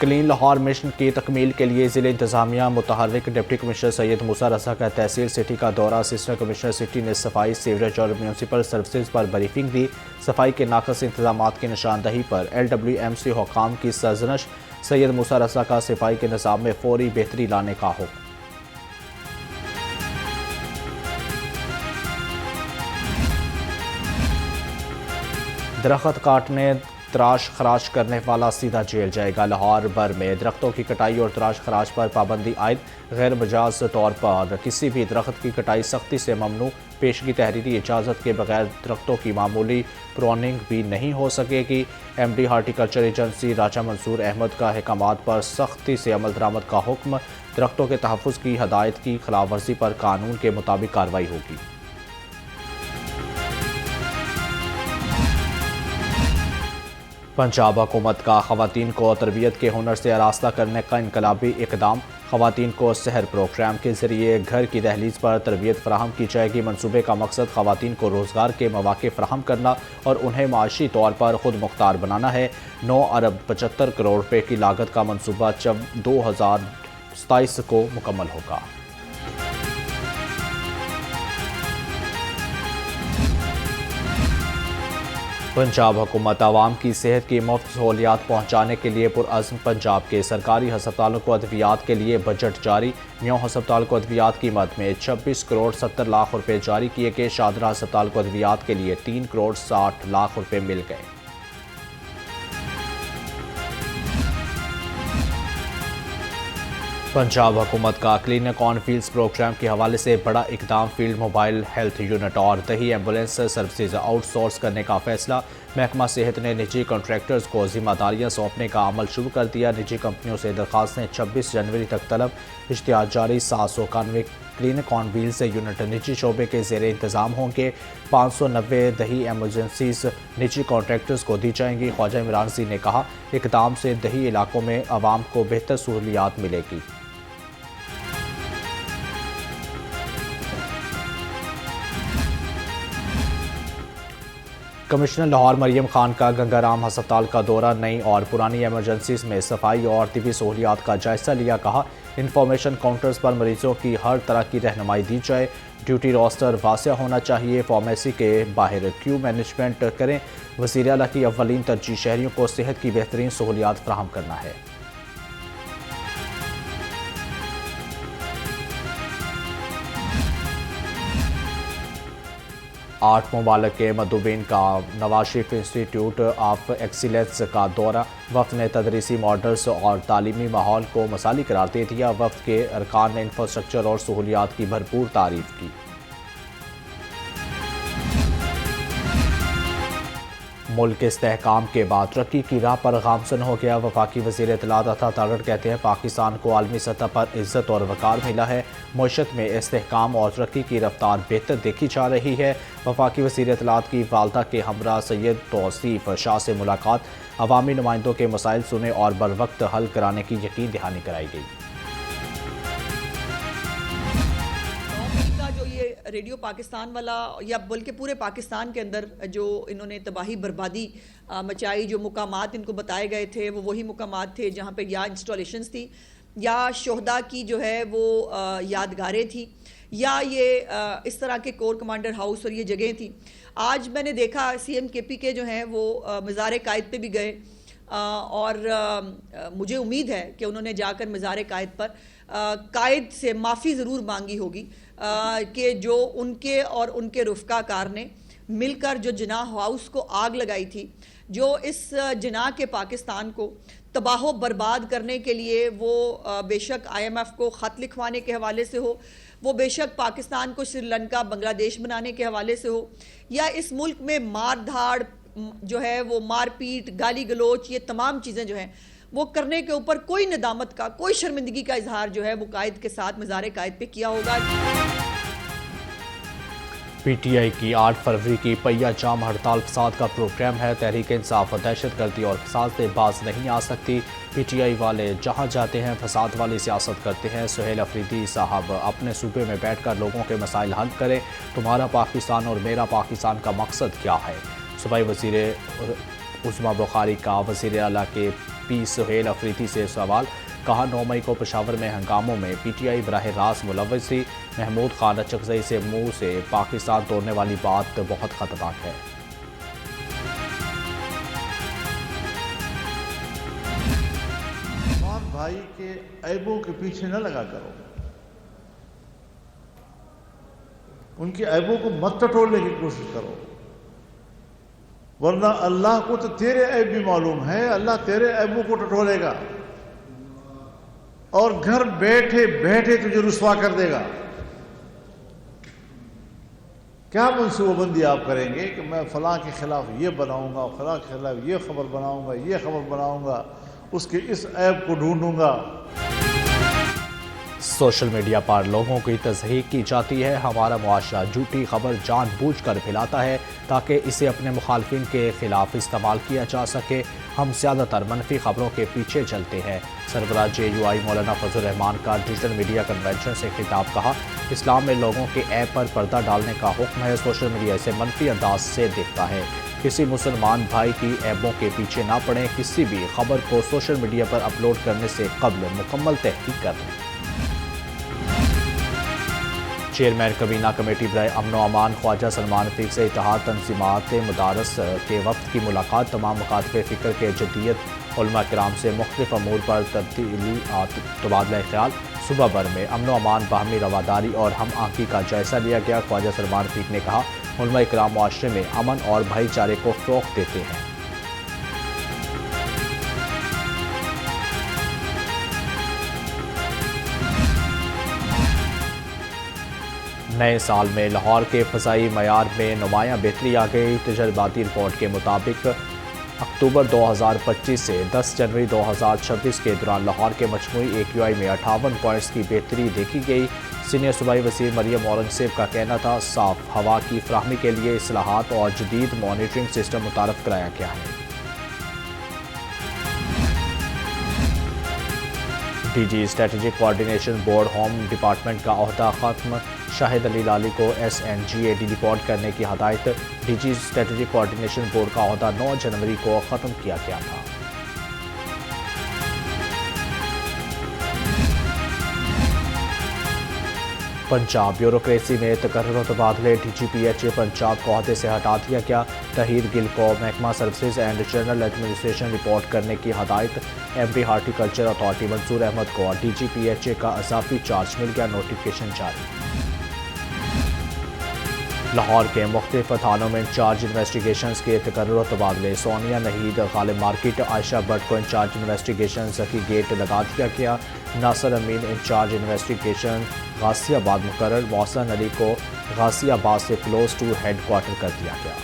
Clean Lahore mission کی تکمیل کے لیے ضلع انتظامیہ متحرک ڈپٹی کمشنر سید موسیٰ رضا کا تحصیل سٹی کا دورہ۔ اسسٹنٹ کمشنر سٹی نے صفائی، سیوریج اور میونسپل سروسز پر بریفنگ دی۔ صفائی کے ناقص انتظامات کی نشاندہی پر LWMC حکام کی سرزنش۔ سید موسیٰ رضا کا صفائی کے نظام میں فوری بہتری لانے کا حکم۔ درخت کاٹنے، تراش خراش کرنے والا سیدھا جیل جائے گا۔ لاہور بھر میں درختوں کی کٹائی اور تراش خراش پر پابندی عائد۔ غیر مجاز طور پر کسی بھی درخت کی کٹائی سختی سے ممنوع۔ پیشگی تحریری اجازت کے بغیر درختوں کی معمولی پروننگ بھی نہیں ہو سکے گی۔ MD ہارٹیکلچر ایجنسی راجہ منصور احمد کا احکامات پر سختی سے عمل درآمد کا حکم۔ درختوں کے تحفظ کی ہدایت کی خلاف ورزی پر قانون کے مطابق کارروائی ہوگی۔ پنجاب حکومت کا خواتین کو تربیت کے ہنر سے آراستہ کرنے کا انقلابی اقدام۔ خواتین کو سحر پروگرام کے ذریعے گھر کی دہلیز پر تربیت فراہم کی جائے گی۔ منصوبے کا مقصد خواتین کو روزگار کے مواقع فراہم کرنا اور انہیں معاشی طور پر خود مختار بنانا ہے۔ 9 ارب 75 کروڑ روپے کی لاگت کا منصوبہ 2027 کو مکمل ہوگا۔ پنجاب حکومت عوام کی صحت کی مفت سہولیات پہنچانے کے لیے پرعزم۔ پنجاب کے سرکاری ہسپتالوں کو ادویات کے لیے بجٹ جاری۔ میوں ہسپتال کو ادویات کی مد میں 26 کروڑ 70 لاکھ روپے جاری کیے گئے۔ شاہدرہ ہسپتال کو ادویات کے لیے 3 کروڑ 60 لاکھ روپے مل گئے۔ پنجاب حکومت کا کلینک آن ویلز پروگرام کے حوالے سے بڑا اقدام۔ فیلڈ موبائل ہیلتھ یونٹ اور دیہی ایمبولینس سروسز آؤٹ سورس کرنے کا فیصلہ۔ محکمہ صحت نے نجی کنٹریکٹرز کو ذمہ داریاں سونپنے کا عمل شروع کر دیا۔ نجی کمپنیوں سے درخواستیں 26 جنوری تک طلب۔ اشتہار جاری۔ 791 کلینک آن ویلز یونٹ نجی شعبے کے زیر انتظام ہوں گے۔ 590 دیہی ایمرجنسیز نجی کنٹریکٹرز کو دی جائیں گی۔ خواجہ عمران سی نے کہا، اقدام سے دیہی علاقوں میں عوام کو بہتر سہولیات ملے گی۔ کمشنر لاہور مریم خان کا گنگا رام ہسپتال کا دورہ۔ نئی اور پرانی ایمرجنسیز میں صفائی اور طبی سہولیات کا جائزہ لیا۔ کہا، انفارمیشن کاؤنٹرز پر مریضوں کی ہر طرح کی رہنمائی دی جائے۔ ڈیوٹی روسٹر واسع ہونا چاہیے۔ فارمیسی کے باہر کیو مینجمنٹ کریں۔ وزیر اعلیٰ کی اولین ترجیح شہریوں کو صحت کی بہترین سہولیات فراہم کرنا ہے۔ 8 ممالک کے مندوبین کا نواز شریف انسٹی ٹیوٹ آف ایکسیلنس کا دورہ۔ وفد نے تدریسی ماڈلز اور تعلیمی ماحول کو مثالی قرار دے دیا۔ وفد کے ارکان نے انفراسٹرکچر اور سہولیات کی بھرپور تعریف کی۔ ملک استحکام کے بعد ترقی کی راہ پر گامزن ہو گیا۔ وفاقی وزیر اطلاعات عطا تارڑ کہتے ہیں، پاکستان کو عالمی سطح پر عزت اور وقار ملا ہے۔ معیشت میں استحکام اور ترقی کی رفتار بہتر دیکھی جا رہی ہے۔ وفاقی وزیر اطلاعات کی والدہ کے ہمراہ سید توصیف شاہ سے ملاقات۔ عوامی نمائندوں کے مسائل سنے اور بروقت حل کرانے کی یقین دہانی کرائی گئی۔ ریڈیو پاکستان والا یا بلکہ پورے پاکستان کے اندر جو انہوں نے تباہی بربادی مچائی، جو مقامات ان کو بتائے گئے تھے وہ وہی مقامات تھے جہاں پہ یا انسٹالیشنز تھی یا شہداء کی جو ہے وہ یادگاریں تھی یا یہ اس طرح کے کور کمانڈر ہاؤس اور یہ جگہیں تھیں۔ آج میں نے دیکھا CMKP کے جو ہیں وہ مزار قائد پہ بھی گئے اور مجھے امید ہے کہ انہوں نے جا کر مزار قائد پر قائد سے معافی ضرور مانگی ہوگی کہ جو ان کے اور ان کے رفقا کار نے مل کر جو جناح ہاؤس کو آگ لگائی تھی، جو اس جناح کے پاکستان کو تباہ و برباد کرنے کے لیے وہ بے شک IMF کو خط لکھوانے کے حوالے سے ہو، وہ بے شک پاکستان کو سری لنکا بنگلہ دیش بنانے کے حوالے سے ہو، یا اس ملک میں مار دھاڑ جو ہے وہ مار پیٹ گالی گلوچ یہ تمام چیزیں جو ہیں وہ کرنے کے اوپر کوئی ندامت کا کوئی شرمندگی کا اظہار جو ہے وہ قائد کے ساتھ مزار قائد پہ کیا ہوگا۔ PTI کی 8 فروری کی پہیہ جام ہڑتال فساد کا پروگرام ہے۔ تحریک انصاف دہشت گردی اور فساد سے باز نہیں آ سکتی۔ PTI والے جہاں جاتے ہیں فساد والی سیاست کرتے ہیں۔ سہیل افریدی صاحب اپنے صوبے میں بیٹھ کر لوگوں کے مسائل حل کریں۔ تمہارا پاکستان اور میرا پاکستان کا مقصد کیا ہے؟ صوبائی وزیر عظمیٰ بخاری کا وزیر اعلیٰ کے پی سہیل افریدی سے سوال، کہا 9 مئی کو پشاور میں ہنگاموں میں پی ٹی آئی براہ راست ملوث تھی۔ محمود خان اچکزئی سے منہ سے پاکستان توڑنے والی بات بہت خطرناک ہے۔ بھائی کے عیبوں کے پیچھے نہ لگا کرو، ان کے عیبوں کو مت ٹٹولنے کی کوشش کرو، ورنہ اللہ کو تو تیرے عیب بھی معلوم ہے، اللہ تیرے عیبوں کو ٹٹولے گا اور گھر بیٹھے بیٹھے تجھے رسوا کر دے گا۔ کیا منصوبہ بندی آپ کریں گے کہ میں فلاں کے خلاف یہ بناؤں گا، فلاں کے خلاف یہ خبر بناؤں گا، یہ خبر بناؤں گا، اس کے اس عیب کو ڈھونڈوں گا۔ سوشل میڈیا پر لوگوں کی تضحیق کی جاتی ہے۔ ہمارا معاشرہ جھوٹی خبر جان بوجھ کر پھیلاتا ہے تاکہ اسے اپنے مخالفین کے خلاف استعمال کیا جا سکے۔ ہم زیادہ تر منفی خبروں کے پیچھے چلتے ہیں۔ سربراہ JUI مولانا فضل الرحمان کا ڈیجیٹل میڈیا کنونشن سے خطاب، کہا اسلام میں لوگوں کے عیب پر پردہ ڈالنے کا حکم ہے، سوشل میڈیا اسے منفی انداز سے دیکھتا ہے۔ کسی مسلمان بھائی کی عیبوں کے پیچھے نہ پڑیں، کسی بھی خبر کو سوشل میڈیا پر اپلوڈ کرنے سے قبل مکمل تحقیق کر لیں۔ چیئرمین کابینہ کمیٹی برائے امن و امان خواجہ سلمان رفیق سے اتحاد تنظیمات مدارس کے وفد کی ملاقات، تمام مکاتب فکر کے جدیت، علماء کرام سے مختلف امور پر تبادلہ خیال۔ صوبہ بھر میں امن و امان، باہمی رواداری اور ہم آہنگی کا جائزہ لیا گیا۔ خواجہ سلمان رفیق نے کہا علماء کرام معاشرے میں امن اور بھائی چارے کو فروغ دیتے ہیں۔ نئے سال میں لاہور کے فضائی معیار میں نمایاں بہتری آ گئی۔ تجرباتی رپورٹ کے مطابق اکتوبر 2025 سے 10 جنوری 2026 کے دوران لاہور کے مجموعی AQI میں 58 پوائنٹس کی بہتری دیکھی گئی۔ سینئر صوبائی وزیر مریم اورنگزیب کا کہنا تھا صاف ہوا کی فراہمی کے لیے اصلاحات اور جدید مانیٹرنگ سسٹم متعارف کرایا گیا ہے۔ DG strategic coordination board home department کا عہدہ ختم، شاہد علی لالی کو SNGAD رپورٹ کرنے کی ہدایت۔ DG اسٹریٹجک کوارڈینیشن بورڈ کا عہدہ 9 جنوری کو ختم کیا گیا تھا۔ پنجاب بیوروکریسی میں تقرر و تبادلے، DGPHA پنجاب کو عہدے سے ہٹا دیا گیا۔ طاہر گل کو محکمہ services and general administration report کرنے کی ہدایت۔ MP ہارٹیکلچر اتھارٹی منصور احمد کو DGPHA کا اضافی چارج مل گیا، نوٹیفکیشن جاری۔ لاہور کے مختلف تھانوں میں انچارج انویسٹیگیشنز کے تقرر و تبادلے، سونیا نہید غالب مارکیٹ، عائشہ بٹ کو انچارج انویسٹیگیشنز کی گیٹ لگا دیا گیا۔ ناصر امین انچارج انویسٹیگیشن غازی آباد مقرر، محسن علی کو غازی آباد سے کلوز ٹو ہیڈ کوارٹر کر دیا گیا۔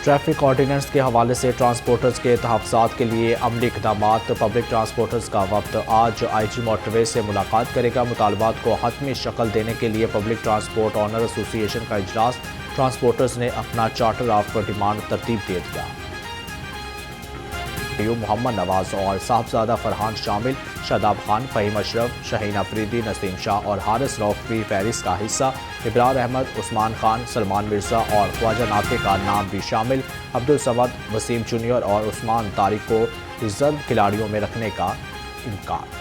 ٹریفک آرڈیننس کے حوالے سے ٹرانسپورٹرز کے تحفظات کے لیے عملی اقدامات، پبلک ٹرانسپورٹرز کا وفد آج IG موٹر ویز سے ملاقات کرے گا۔ مطالبات کو حتمی شکل دینے کے لیے پبلک ٹرانسپورٹ آنر ایسوسی ایشن کا اجلاس، ٹرانسپورٹرز نے اپنا چارٹر آف ڈیمانڈ ترتیب دے دیا۔ محمد نواز اور صاحبزادہ فرحان شامل، شاداب خان، فہیم اشرف، شہین افریدی، نسیم شاہ اور حارث رؤف بھی فہرست کا حصہ۔ ابرار احمد، عثمان خان، سلمان مرزا اور خواجہ نافع کا نام بھی شامل۔ عبدالصمد، وسیم جونیئر اور عثمان طارق کو ریزرو کھلاڑیوں میں رکھنے کا امکان۔